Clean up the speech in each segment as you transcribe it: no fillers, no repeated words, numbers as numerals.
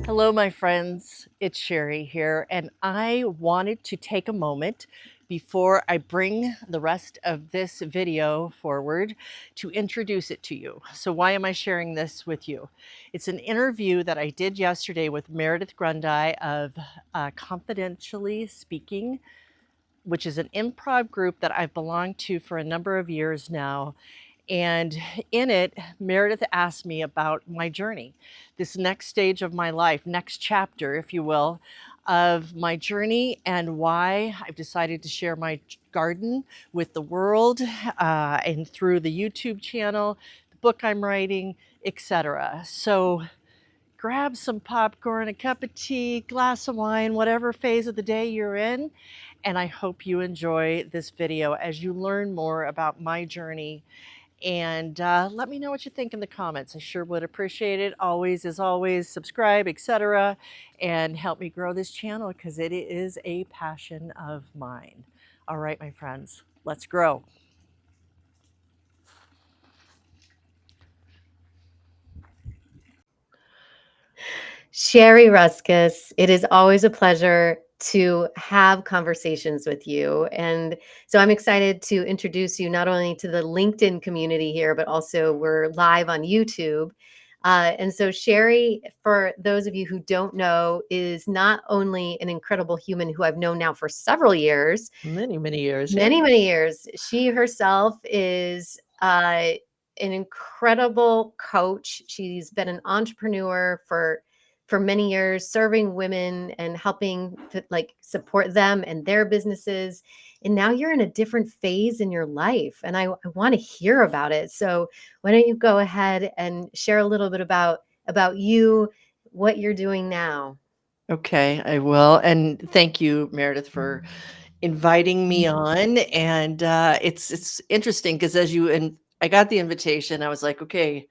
Hello, my friends. It's Sherry here, and I wanted to take a moment before I bring the rest of this video forward to introduce it to you. So, why am I sharing this with you? It's an interview that I did yesterday with Meredith Grundy of Confidentially Speaking, which is an improv group that I've belonged to for a number of years now. And in it, Meredith asked me about my journey, this next stage of my life, next chapter, if you will, of my journey and why I've decided to share my garden with the world and through the YouTube channel, the book I'm writing, etc. So grab some popcorn, a cup of tea, glass of wine, whatever phase of the day you're in. And I hope you enjoy this video as you learn more about my journey and let me know what you think in the comments. I sure would appreciate it. Always, as always, subscribe, etc., and help me grow this channel because it is a passion of mine. All right, my friends, let's grow. Sherry Ruskus, it is always a pleasure to have conversations with you. And so I'm excited to introduce you not only to the LinkedIn community here, but also we're live on YouTube. And so Sherry, for those of you who don't know, is not only an incredible human who I've known now for several years, Many years. many years. She herself is an incredible coach. She's been an entrepreneur for many years, serving women and helping to like support them and their businesses. And now you're in a different phase in your life, and I want to hear about it. So why don't you go ahead and share a little bit about you, what you're doing now? Okay, I will. And thank you, Meredith, for inviting me on. And it's interesting because as you and I got the invitation, I was like, okay,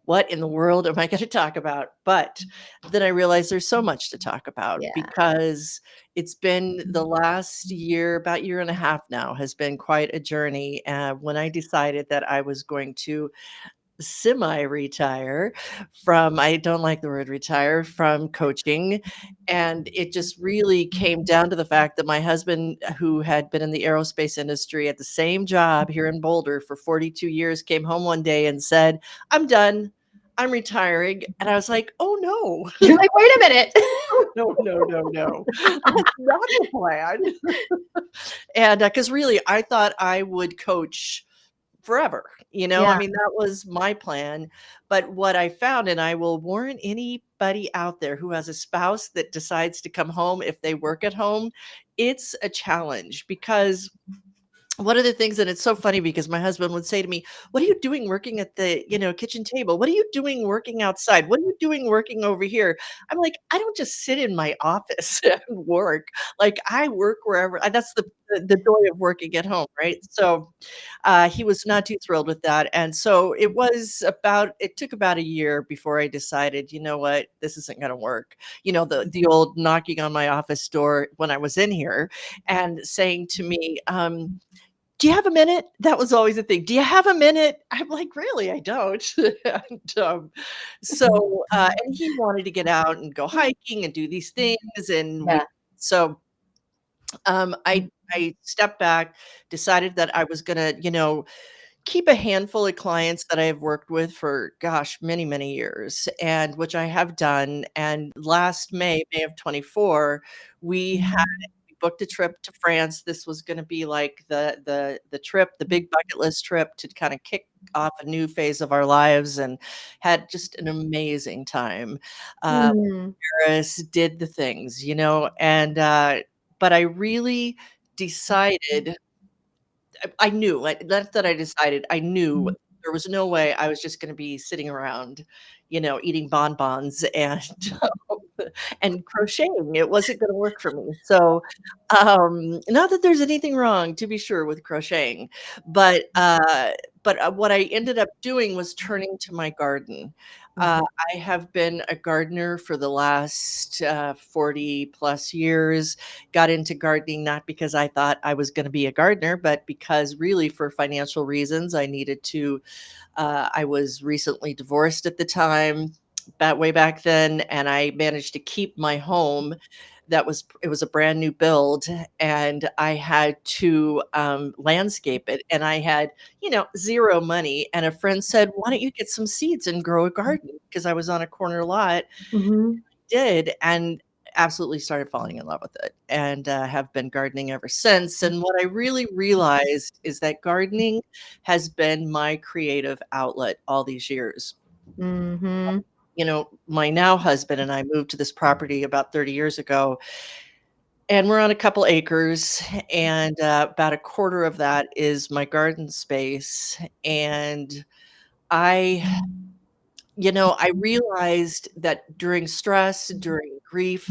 what in the world am I going to talk about? But then I realized there's so much to talk about Yeah. because it's been the last year, about year and a half now, has been quite a journey. When I decided that I was going to semi-retire from, I don't like the word retire, from coaching. And it just really came down to the fact that my husband, who had been in the aerospace industry at the same job here in Boulder for 42 years, came home one day and said, I'm done. I'm retiring. And I was like, oh no, You're like, wait a minute. no. That's not the plan. And because really, I thought I would coach forever. I Yeah. mean, that was my plan. But what I found, and I will warn anybody out there who has a spouse that decides to come home if they work at home, it's a challenge because one of the things, and it's so funny because my husband would say to me, what are you doing working at the kitchen table? What are you doing working outside? What are you doing working over here? I'm like, I don't just sit in my office and work. Like, I work wherever. That's the joy of working at home, right? So he was not too thrilled with that. And so it took about a year before I decided, you know what, this isn't going to work. The old knocking on my office door when I was in here and saying to me, do you have a minute? That was always a thing. Do you have a minute? I'm like, really, I don't. and, and he wanted to get out and go hiking and do these things. And Yeah. I stepped back, decided that I was gonna, keep a handful of clients that I have worked with for, gosh, many years, and which I have done. And last May of 24, we booked a trip to France. This was gonna be like the trip, the big bucket list trip to kinda kick off a new phase of our lives, and had just an amazing time. Uh, Mm. Paris, did the things, and, but I really decided I knew, not that I decided, I knew there was no way I was just gonna be sitting around, eating bonbons and, and crocheting. It wasn't gonna work for me. So, not that there's anything wrong, to be sure, with crocheting, but, what I ended up doing was turning to my garden. Uh, Mhm. I have been a gardener for the last 40 plus years. Got into gardening not because I thought I was going to be a gardener, but because really for financial reasons, I needed to. I was recently divorced at the time, way back then, and I managed to keep my home. It was a brand new build, and I had to landscape it, and I had zero money. And a friend said, "Why don't you get some seeds and grow a garden?" Because I was on a corner lot. Mhm. Did and absolutely started falling in love with it, and have been gardening ever since. And what I really realized is that gardening has been my creative outlet all these years. Mhm. My now husband and I moved to this property about 30 years ago, and we're on a couple acres, and about a quarter of that is my garden space. And I I realized that during stress, during grief,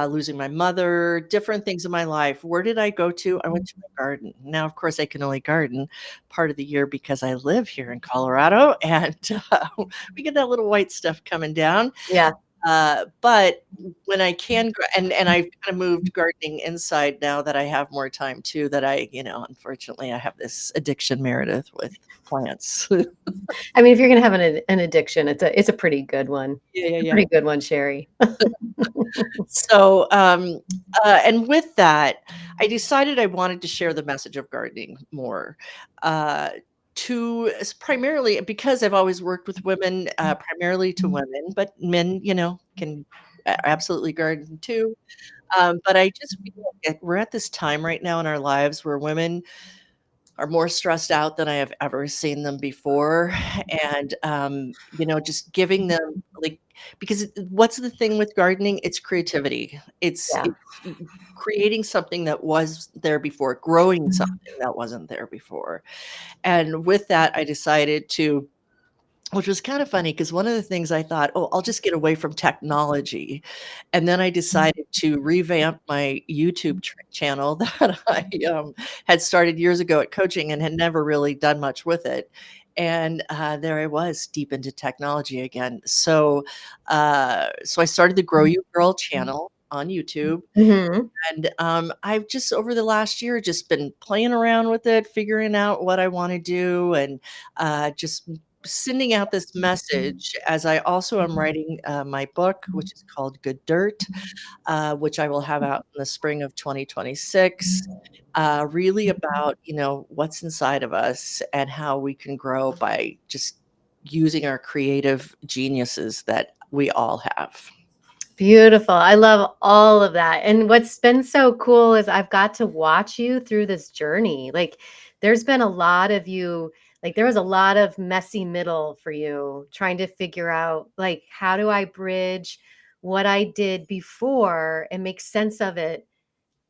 losing my mother, different things in my life, where did I go to? I went to my garden. Now, of course, I can only garden part of the year because I live here in Colorado, and we get that little white stuff coming down. Yeah. But when I can, and I've kind of moved gardening inside now that I have more time too. That unfortunately, I have this addiction, Meredith, with plants. I mean, if you're gonna have an addiction, it's a pretty good one. Yeah, yeah, A yeah. pretty good one, Sherry. So, and with that, I decided I wanted to share the message of gardening more. Uh, primarily because I've always worked with women, primarily to women, but men, can absolutely garden too. But I just feel like we're at this time right now in our lives where women are more stressed out than I have ever seen them before. And, just giving them like, because what's the thing with gardening? It's creativity. Yeah. Creating something that was there before, growing something that wasn't there before. And with that, I decided to, which was kind of funny because one of the things I thought, "Oh, I'll just get away from technology." And then I decided to revamp my YouTube channel that I, had started years ago at coaching and had never really done much with it. And, there I was deep into technology again. So I started the Grow You Girl channel on YouTube, Mhm. and, I've just over the last year just been playing around with it, figuring out what I wanna do, and, just sending out this message as I also am writing, my book, which is called Good Dirt, which I will have out in the spring of 2026, really about, what's inside of us and how we can grow by just using our creative geniuses that we all have. Beautiful. I love all of that. And what's been so cool is I've got to watch you through this journey. Like, there's been a lot of you, like, there was a lot of messy middle for you trying to figure out, like, how do I bridge what I did before and make sense of it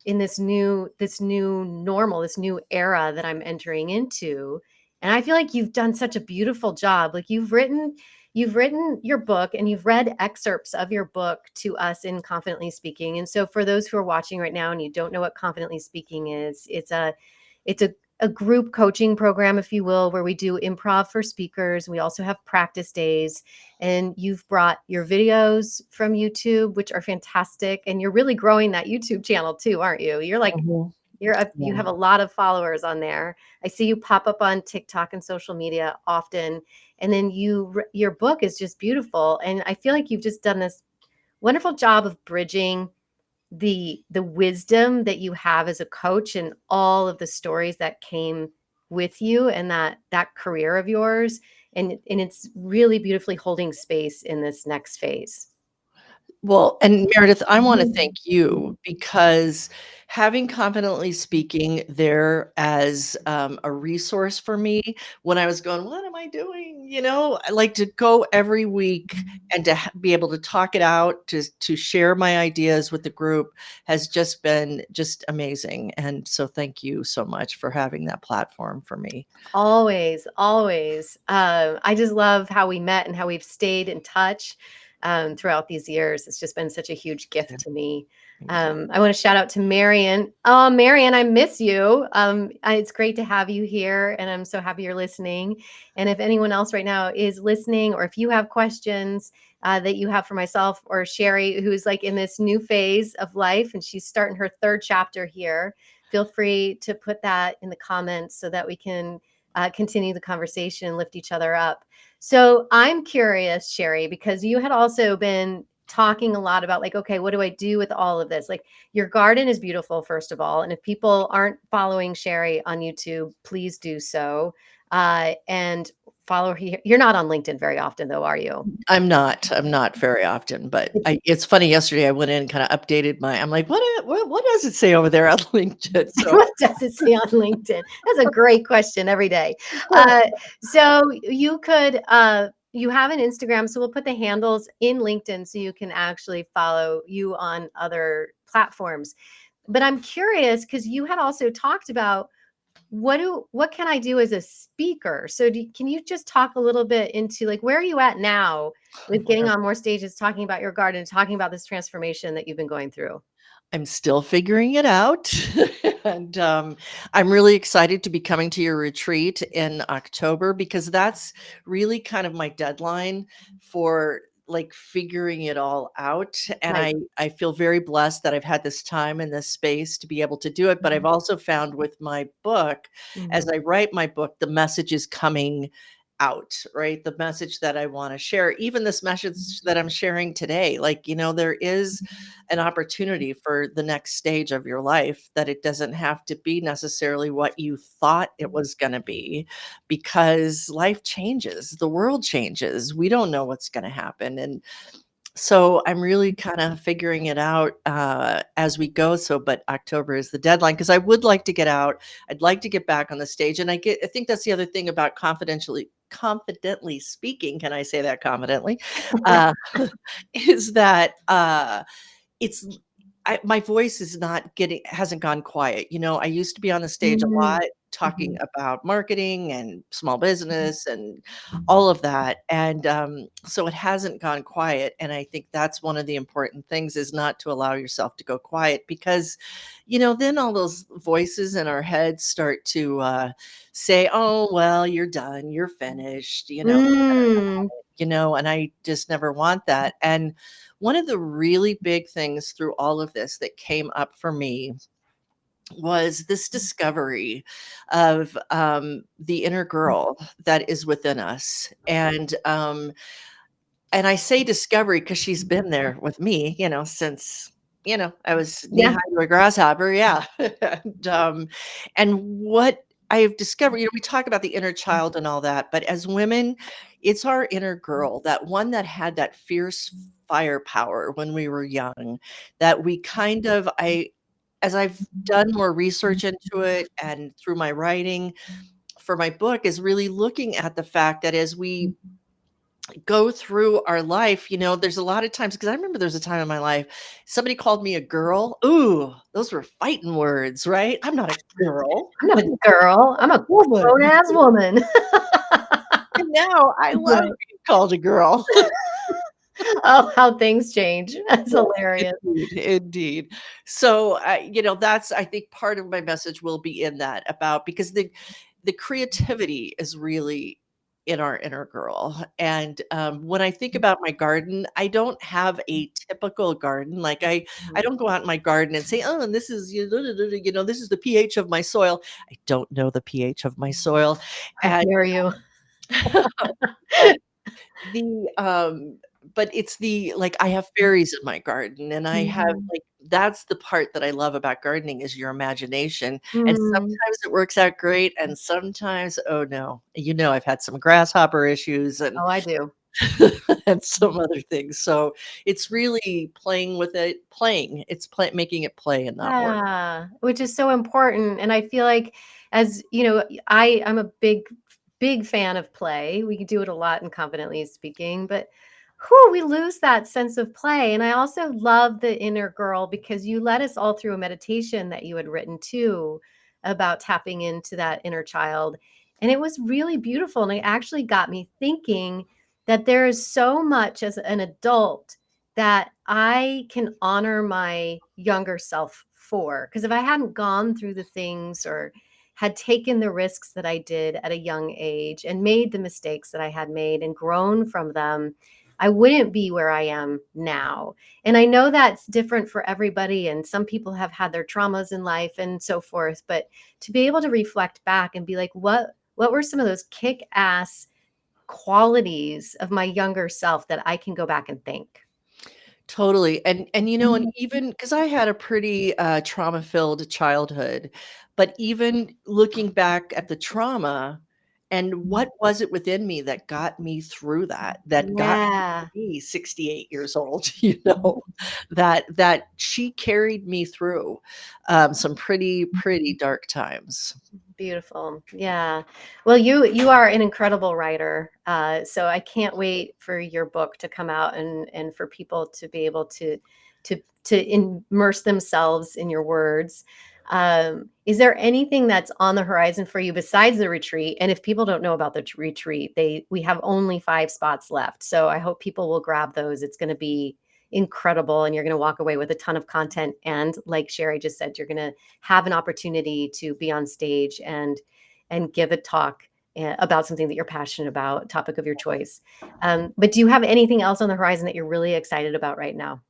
in this new normal, this new era that I'm entering into. And I feel like you've done such a beautiful job. Like, you've written your book and you've read excerpts of your book to us in Confidently Speaking. And so for those who are watching right now and you don't know what Confidently Speaking is, it's a group coaching program, if you will, where we do improv for speakers. We also have practice days, and you've brought your videos from YouTube, which are fantastic. And you're really growing that YouTube channel too, aren't you? Mhm. You Yeah. have a lot of followers on there. I see you pop up on TikTok and social media often. And then your book is just beautiful. And I feel like you've just done this wonderful job of bridging the wisdom that you have as a coach and all of the stories that came with you and that career of yours, and it's really beautifully holding space in this next phase. Well, and Meredith, I wanna thank you because having Confidently Speaking there as, a resource for me when I was going, "What am I doing?" I like to go every week and to be able to talk it out, to share my ideas with the group has just been just amazing, and so thank you so much for having that platform for me. Always, always. I just love how we met and how we've stayed in touch. throughout these years. It's just been such a huge gift Yeah, to me. thank you. I want to shout out to Marion. Oh, Marion, I miss you. It's great to have you here, and I'm so happy you're listening. And if anyone else right now is listening, or if you have questions that you have for myself or Sherry, who's like in this new phase of life, and she's starting her third chapter here, feel free to put that in the comments so that we can continue the conversation and lift each other up. So I'm curious, Sherry, because you had also been talking a lot about like, okay, what do I do with all of this? Like your garden is beautiful, first of all. And if people aren't following Sherry on YouTube, please do so. And follow her. You're not on LinkedIn very often though, are you? I'm not very often, but it's funny, yesterday I went in and kinda updated I'm like, "What does it say over there on LinkedIn?" So What does it say on LinkedIn? That's a great question every day. So you have an Instagram, so we'll put the handles in LinkedIn so you can actually follow you on other platforms. But I'm curious because you had also talked about what can I do as a speaker? So can you just talk a little bit into like where are you at now with getting on more stages, talking about your garden, talking about this transformation that you've been going through? I'm still figuring it out, and, I'm really excited to be coming to your retreat in October because that's really kind of my deadline for, like, figuring it all out, and Nice. I feel very blessed that I've had this time and this space to be able to do it, but I've also found with my book, as Mhm. I write my book, the message is coming out, right? The message that I wanna share, even this message that I'm sharing today, like, there is an opportunity for the next stage of your life, that it doesn't have to be necessarily what you thought it was going to be, because life changes, the world changes, we don't know what's going to happen. And so I'm really kind of figuring it out as we go. So, but October is the deadline because I would like to get out. I'd like to get back on the stage, and I think that's the other thing about confidently speaking. Can I say that confidently? Uh, is that it's my voice is not getting hasn't gone quiet. I used to be on the stage a Mm, lot talking mhm, about marketing and small business and all of that, and, so it hasn't gone quiet, and I think that's one of the important things, is not to allow yourself to go quiet, because, then all those voices in our heads start to, say, "Oh, well, you're done, you're finished," mm, and I just never want that. And one of the really big things through all of this that came up for me was this discovery of the inner girl that is within us. And I say discovery because she's been there with me, since I was knee yeah, high to a grasshopper. Yeah. And what I have discovered, we talk about the inner child and all that, but as women, it's our inner girl, that one that had that fierce firepower when we were young, that we kind of, as I've done more research into it and through my writing for my book, is really looking at the fact that as we go through our life, there's a lot of times, because I remember there's a time in my life somebody called me a girl. Ooh, those were fighting words, right? I'm not a girl. I'm not a girl, I'm I'm a a woman. grown-ass woman. And now I love Right. being called a girl. Oh, how things change. That's Yes, hilarious. indeed, indeed. So, that's, I think, part of my message will be in that, about, because the creativity is really in our inner girl. And when I think about my garden, I don't have a typical garden. Like, I don't go out in my garden and say, "Oh, and this is this is the pH of my soil." I don't know the pH of my soil, How and dare you? but the, but it's the, like, I have fairies in my garden, and I have, Mhm. like, that's the part that I love about gardening, is your imagination, and Mm. sometimes it works out great, and sometimes, oh, no. I've had some grasshopper issues and Oh, I do. and some other things, so it's really playing with it, making it play and not work. Yeah, which is so important, and I feel like as I'm a big fan of play. We can do it a lot in confidently speaking, but whew, we lose that sense of play. And I also love the inner girl because you led us all through a meditation that you had written too about tapping into that inner child. And it was really beautiful. And it actually got me thinking, that there is so much as an adult that I can honor my younger self for. Because if I hadn't gone through the things or had taken the risks that I did at a young age and made the mistakes that I had made and grown from them, I wouldn't be where I am now. And I know that's different for everybody. And some people have had their traumas in life and so forth. But to be able to reflect back and be like, what were some of those kick ass qualities of my younger self that I can go back and think? Totally, and, and even because I had a pretty, trauma-filled childhood, but even looking back at the trauma and what was it within me that got me through that got me to Yeah. be 68 years old, that she carried me through, some pretty dark times. Beautiful. Yeah. Well, you are an incredible writer. So I can't wait for your book to come out and for people to be able to immerse themselves in your words. Is there anything that's on the horizon for you besides the retreat? And if people don't know about the retreat, we have only 5 spots left. So I hope people will grab those. It's going to be incredible, and you're going to walk away with a ton of content. And like Sherry just said, you're going to have an opportunity to be on stage and give a talk about something that you're passionate about, topic of your choice. But do you have anything else on the horizon that you're really excited about right now?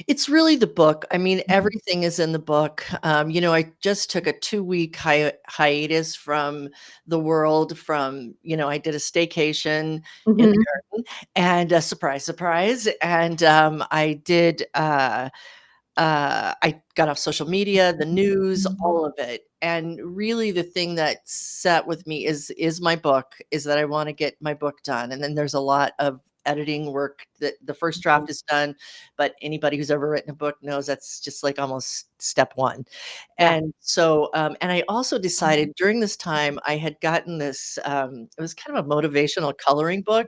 It's really the book. I mean, everything is in the book. I just took a 2-week hiatus from the world. I did a staycation in the Mhm. garden, and surprise, surprise. And I got off social media, the news, all of it. And really the thing that sat with me is my book, is that I want to get my book done. And then there's a lot of editing work. That the first draft is done, but anybody who's ever written a book knows that's just like almost step one. Yeah. And so, and I also decided during this time I had gotten this, it was kind of a motivational coloring book.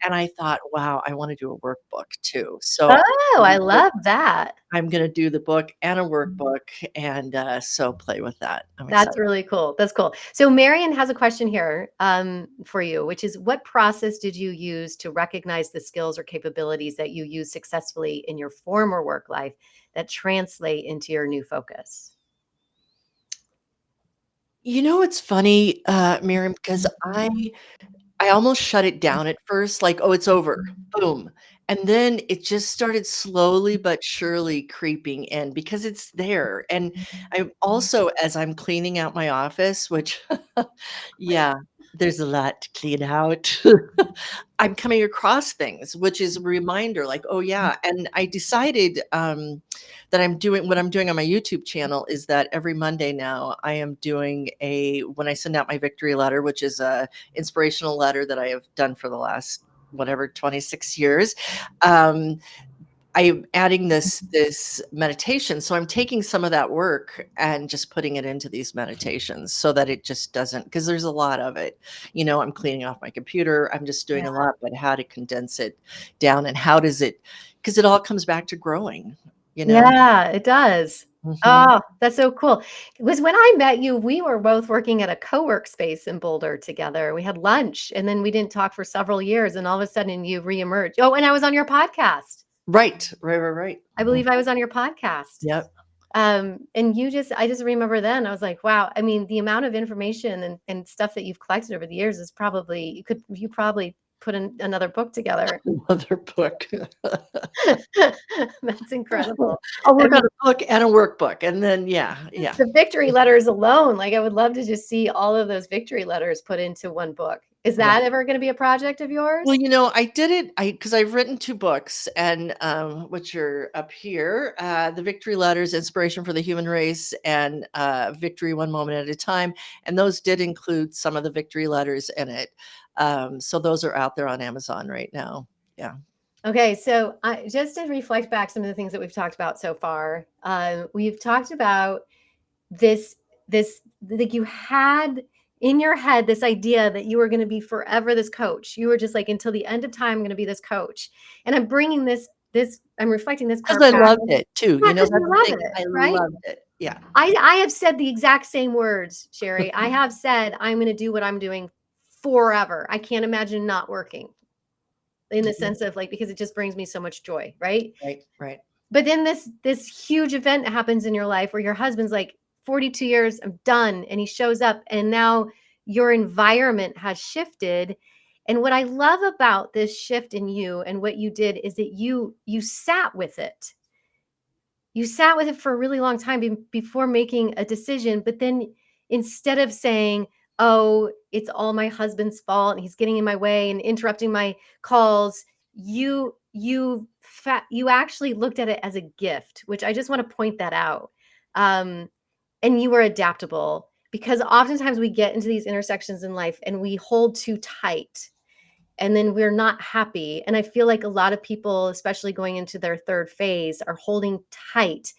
And I thought, wow, I want to do a workbook too. So Oh, I love that. I'm gonna do the book and a workbook, and, so play with that. I'm That's excited. really cool. That's cool. So Marion has a question here for you, which is, what process did you use to recognize the skills or capabilities that you use successfully in your former work life that translate into your new focus? It's funny, Miriam, because I almost shut it down at first, like, "Oh, it's over. Boom." And then it just started slowly but surely creeping in because it's there. And I also, as I'm cleaning out my office, which yeah, there's a lot to clean out. I'm coming across things, which is a reminder like, "Oh, yeah." And I decided, that what I'm doing on my YouTube channel is that every Monday now I am doing when I send out my victory letter, which is a inspirational letter that I have done for the last whatever 26 years. Um, I'm adding this meditation. So I'm taking some of that work and just putting it into these meditations so that it just doesn't, because there's a lot of it. I'm cleaning off my computer. I'm just doing Yeah. a lot, but how to condense it down and how does it, because it all comes back to growing, you know? Yeah, it does. Mhm. Oh, that's so cool. It was when I met you, we were both working at a co-work space in Boulder together. We had lunch and then we didn't talk for several years. And all of a sudden you reemerged. Oh, and I was on your podcast. Right, right, right, right. I Mhm. believe I was on your podcast. Yep. And I just remember then I was like, wow, I mean, the amount of information and stuff that you've collected over the years is probably, you probably put another book together. Another book. That's incredible. I'll I work on mean, a book and a workbook, and then yeah, yeah. the victory letters alone, like I would love to just see all of those victory letters put into one book. Is Right. that ever going to be a project of Well, yours? I did it because I've written 2 books and, which are up here, The Victory Letters, Inspiration for the Human Race, and, Victory One Moment at a Time, and those did include some of the victory letters in it. So those are out there on Amazon right now. Yeah. Okay, so just to reflect back some of the things that we've talked about so far, we've talked about this this like you had in your head this idea that you were going to be forever this coach. You were just like, until the end of time, I'm going to be this coach. And I'm bringing I'm reflecting this 'Cause part I back. loved it too, Yeah, because that's you the love thing, it, I right? loved it. Yeah. I have said the exact same words, Sherry. I have said I'm going to do what I'm doing forever. I can't imagine not working. in the Mhm. sense of like, because it just brings me so much joy, right? Right, right. But then this huge event happens in your life where your husband's like, 42 years, I'm done. And he shows up, and now your environment has shifted. And what I love about this shift in you and what you did is that you sat with it. You sat with it for a really long time before making a decision. But then instead of saying, oh, it's all my husband's fault and he's getting in my way and interrupting my calls, you actually looked at it as a gift, which I just want to point that out. Um, and you were adaptable, because oftentimes we get into these intersections in life and we hold too tight, and then we're not happy. And I feel like a lot of people, especially going into their third phase, are holding tight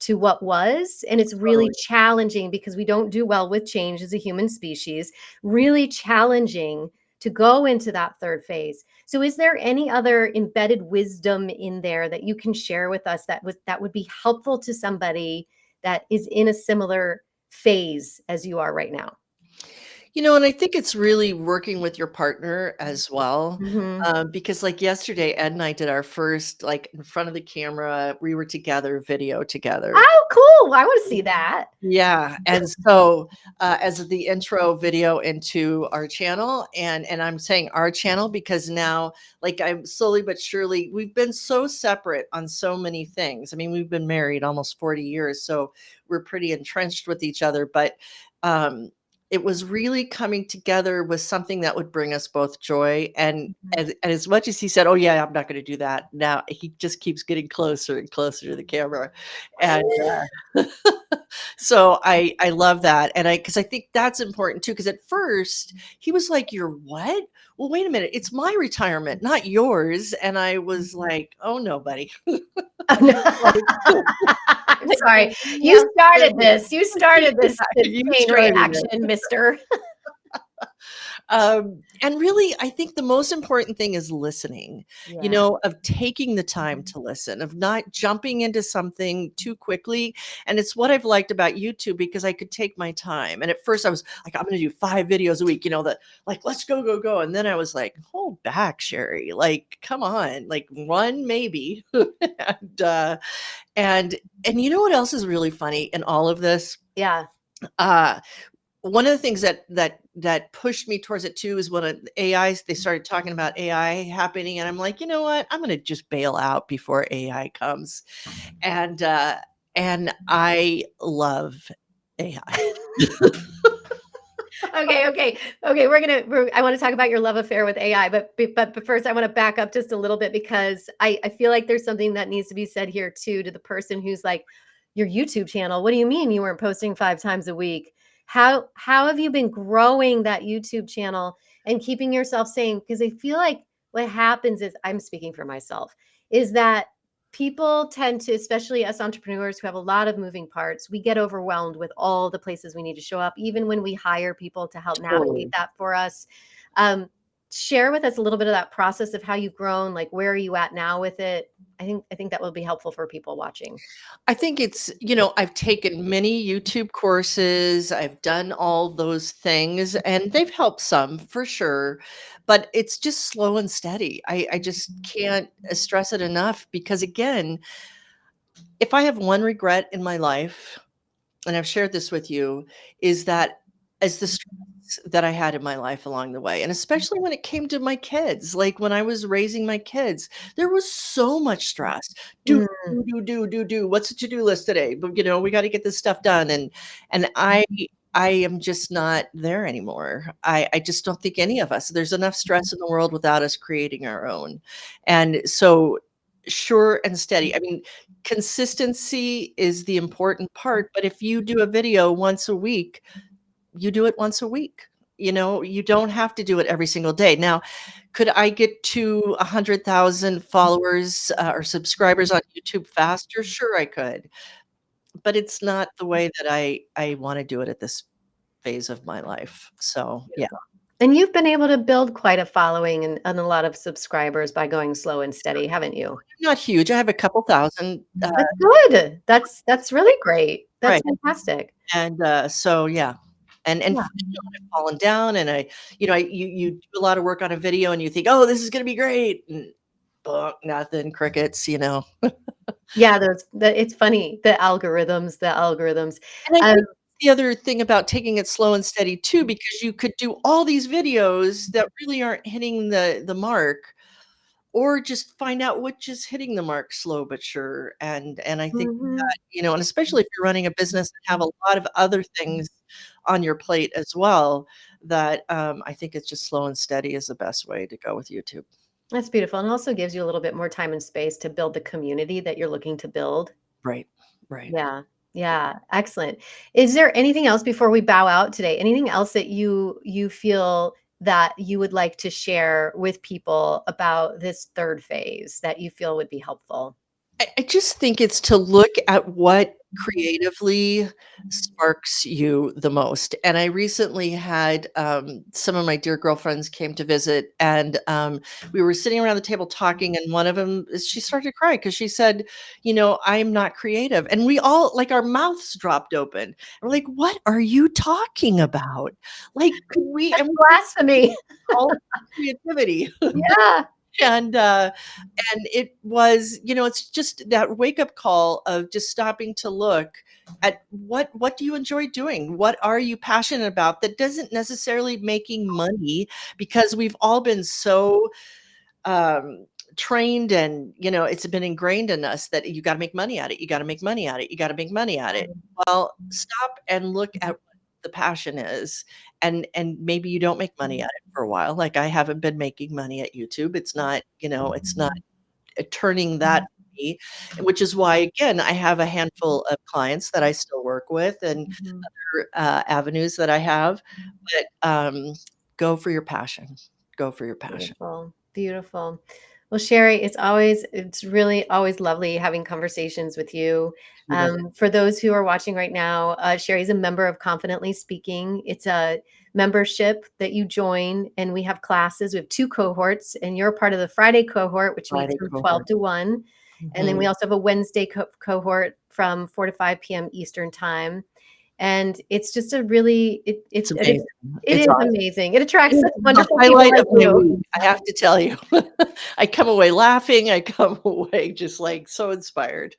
to what was. And it's really Totally. challenging because we don't do well with change as a human species, really challenging to go into that third phase. So is there any other embedded wisdom in there that you can share with us that would be helpful to somebody that is in a similar phase as you are right now? And I think it's really working with your partner as well, Mhm. because like yesterday, Ed and I did our first, like in front of the camera, we were together, video together. Oh, cool. I want to see that. Yeah, and so, as the intro video into our channel, and I'm saying our channel because now, like, I'm slowly but surely we've been so separate on so many things. I mean, we've been married almost 40 years, so we're pretty entrenched with each other, but, it was really coming together with something that would bring us both joy, and Mhm. as much as he said, "Oh, yeah, I'm not gonna do that," now he just keeps getting closer and closer to the camera, and, so I love that, and because I think that's important too. Because at first, he was like, "You're what? Well, wait a minute, it's my retirement, not yours," and I was like, "Oh, no, buddy." Oh, no. Like I'm like, sorry. we You have started to this. You started this this you chain started it. reaction, mister. And really, I think the most important thing is listening, Yeah. of taking the time Mhm. to listen, of not jumping into something too quickly. And it's what I've liked about YouTube because I could take my time. And at first I was like, I'm going to do 5 videos a week, that like, let's go, go, go. And then I was like, hold back, Sherry, like, come on, like one, maybe. and, uh, and, and you know what else is really funny in all of this? Yeah. Uh, One of the things that pushed me towards it too is when AIs they started talking about AI happening, and I'm like, you know what? I'm gonna just bail out before AI comes. And and I love AI. Okay, okay, okay. I want to talk about your love affair with AI, but first, I want to back up just a little bit, because I feel like there's something that needs to be said here too, to the person who's like, your YouTube channel. What do you mean you weren't posting 5 times a week? How have you been growing that YouTube channel and keeping yourself sane? Because I feel like what happens is, I'm speaking for myself, is that people tend to, especially us entrepreneurs who have a lot of moving parts, we get overwhelmed with all the places we need to show up, even when we hire people to help navigate Totally. that for us. um, Share with us a little bit of that process of how you've grown, like where are you at now with it? I think that will be helpful for people watching. I think it's, I've taken many YouTube courses, I've done all those things, and they've helped some for sure, but it's just slow and steady. I just can't stress it enough because again, if I have one regret in my life, and I've shared this with you, is that as the stress that I had in my life along the way, and especially when it came to my kids, like when I was raising my kids, there was so much stress. Do, Mm, do. What's the to-do list today? But we got to get this stuff done. And I am just not there anymore. I just don't think any of us, there's enough stress in the world without us creating our own. And so sure and steady. I mean, consistency is the important part, but if you do a video once a week, you do it once a week. You don't have to do it every single day. Now, could I get to 100,000 followers, or subscribers on YouTube faster? Sure, I could, but it's not the way that I wanna do it at this phase of my life. So, yeah. beautiful. And you've been able to build quite a following and a lot of subscribers by going slow and steady, haven't you? Not huge. I have a couple thousand, That's good. That's really great. That's right, fantastic. and, so, yeah. And Yeah. I've fallen down, and you do a lot of work on a video, and you think, oh, this is going to be great, and nothing, crickets, Yeah, it's funny, the algorithms. And I Um, think the other thing about taking it slow and steady too, because you could do all these videos that really aren't hitting the mark, or just find out which is hitting the mark slow but sure. And I think mhm. that, and especially if you're running a business and have a lot of other things on your plate as well, that I think it's just slow and steady is the best way to go with YouTube. That's beautiful, and also gives you a little bit more time and space to build the community that you're looking to build. Right. Right. Yeah. Yeah, excellent. Is there anything else before we bow out today? Anything else that you feel that you would like to share with people about this 3rd phase that you feel would be helpful? I just think it's to look at what creatively sparks you the most. And I recently had some of my dear girlfriends came to visit, and we were sitting around the table talking, and one of them, she started to cry because she said, I'm not creative. And we all, like, our mouths dropped open. And we're like, what are you talking about? Like, could we, That's and we blasphemy. all creativity. Yeah. And it was, it's just that wake up call of just stopping to look at what do you enjoy doing? What are you passionate about that doesn't necessarily making money, because we've all been so um trained, and it's been ingrained in us that you got to make money at it. You got to make money at it. You got to make money at it. Well, stop and look at what the passion is, and maybe you don't make money at it for a while. Like, I haven't been making money at YouTube. It's not turning that for me, which is why, again, I have a handful of clients that I still work with, and Mhm. avenues that I have. But go for your passion. Go for your passion. Beautiful, beautiful. Well, Sherry, it's really always lovely having conversations with you. Sweetheart. For those who are watching right now, Sherry's a member of Confidently Speaking. It's a membership that you join, and we have classes. We have 2 cohorts, and you're part of the Friday cohort, which meets Friday from 12 cohort. to 1. And then we Mhm. also have a Wednesday cohort from 4 to 5 p.m. Eastern time. And it's just a really It's amazing. it It's is awesome. amazing. It It attracts is such the wonderful people highlight like of my you. week, I have to tell you. I come away laughing, I come away just, like, so inspired.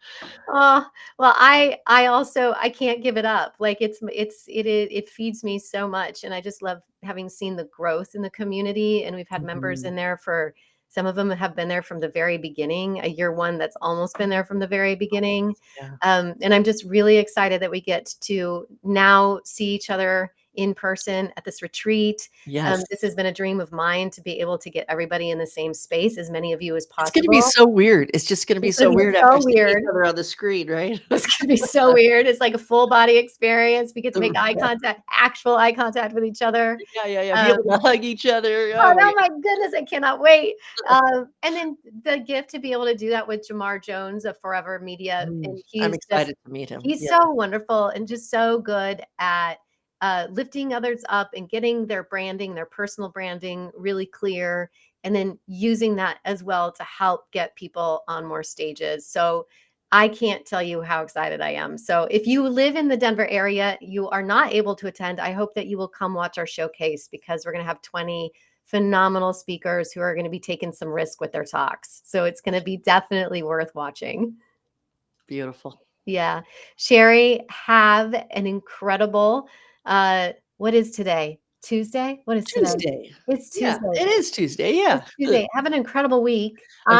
Oh, well, I also I can't give it up. Like it feeds me so much, and I just love having seen the growth in the community. And we've had members Mhm. in there for some of them have been there from the very beginning. A year one that's almost been there from the very beginning. Yeah. And I'm just really excited that we get to now see each other in person at this retreat. Yes. This has been a dream of mine to be able to get everybody in the same space, as many of you as It's gonna be possible. so weird. It's just gonna be It's going so to be weird after so seeing each weird. other on the screen, right? It's gonna be so weird. It's like a full body experience. We get to make eye Yeah. contact, actual eye contact with each other. Yeah, yeah, yeah, be Um, able to hug each other. oh, Oh my oh my goodness, I cannot wait. And then the gift to be able to do that with Jamar Jones of Forever Media, God. and I'm excited to meet him. he's Yeah. so wonderful and just so good at lifting others up and getting their branding, their personal branding really clear, and then using that as well to help get people on more stages. So I can't tell you how excited I am. So if you live in the Denver area, you are not able to attend, I hope that you will come watch our showcase, because we're going to have 20 phenomenal speakers who are going to be taking some risk with their talks. So it's going to be definitely worth watching. Beautiful. Yeah. Sherry, have an incredible what is today? Tuesday? What is today? Tuesday. It's Yeah, Tuesday. it is Tuesday, It's yeah. Tuesday. Have an incredible week. Okay.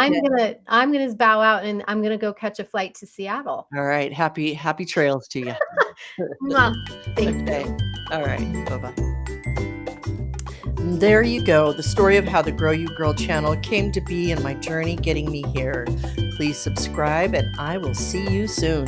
I'm gonna bow out, and I'm gonna go catch a flight to Seattle. Alright, happy trails to you. Mwah. Thank Okay. you. Alright, bye-bye. There you go, the story of how the Grow You Girl channel came to be and my journey getting me here. Please subscribe, and I will see you soon.